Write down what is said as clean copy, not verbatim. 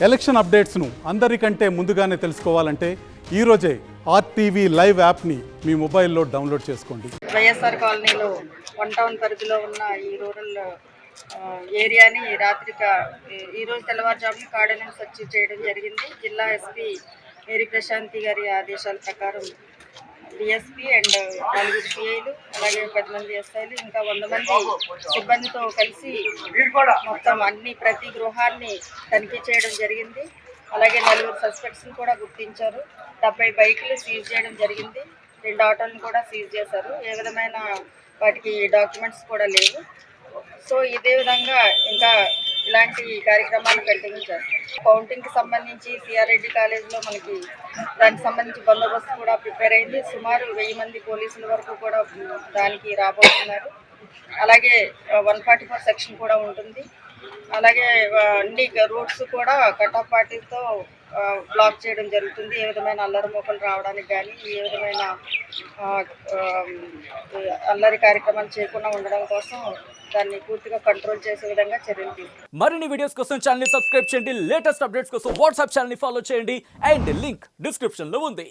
Election అప్డేట్స్ను అందరికంటే ముందుగానే తెలుసుకోవాలంటే ఈరోజే ఆర్టీవీ లైవ్ యాప్ని మీ మొబైల్లో డౌన్లోడ్ చేసుకోండి. వైఎస్ఆర్ కాలనీలో 1 టౌన్ పరిధిలో ఉన్న ఈ రూరల్ ఏరియాని ఈరోజు తెల్లవారుజామున కార్డనెన్స్ సెర్చ్ చేయడం జరిగింది. జిల్లా ఎస్పీ మేరీ ప్రశాంతి గారి ఆదేశాల ప్రకారం డిఎస్పీ అండ్ 4 సిఐలు అలాగే 10 మంది ఎస్ఐలు ఇంకా 100 మంది సిబ్బందితో కలిసి మొత్తం ప్రతి గృహాన్ని తనిఖీ చేయడం జరిగింది. అలాగే 4 సస్పెక్ట్స్ని కూడా గుర్తించారు. 70 బైకులు సీజ్ చేయడం జరిగింది. 2 ఆటోలను కూడా సీజ్ చేశారు. ఏ విధమైన వాటికి డాక్యుమెంట్స్ కూడా లేవు. సో ఇదే విధంగా ఇంకా ఇలాంటి కార్యక్రమాలు కంటిన్యూ చేస్తాం. కౌంటింగ్కి సంబంధించి సిఆర్ రెడ్డి కాలేజీలో మనకి దానికి సంబంధించి బందోబస్తు కూడా ప్రిపేర్ అయింది. సుమారు 1000 మంది పోలీసుల వరకు కూడా దానికి రాబోతున్నారు. అలాగే 144 సెక్షన్ కూడా ఉంటుంది. అలాగే అన్ని రూట్స్ కూడా కట్ ఆఫ్ పార్టీలతో బ్లాక్ చేయడం జరుగుతుంది. ఏ విధమైన అల్లరి మోకలు రావడానికి కానీ ఏ విధమైన అల్లరి కార్యక్రమాలు చేయకుండా ఉండడం కోసం దాన్ని పూర్తిగా కంట్రోల్ చేసే విధంగా చర్యలు తీసుకుంటాం. మరిన్ని వీడియోస్ కోసం ఛానల్ ని సబ్స్క్రైబ్ చేయండి. లేటెస్ట్ అప్డేట్స్ కోసం వాట్సాప్ ఛానల్ ని ఫాలో చేయండి. అండ్ లింక్ డిస్క్రిప్షన్ లో ఉంది.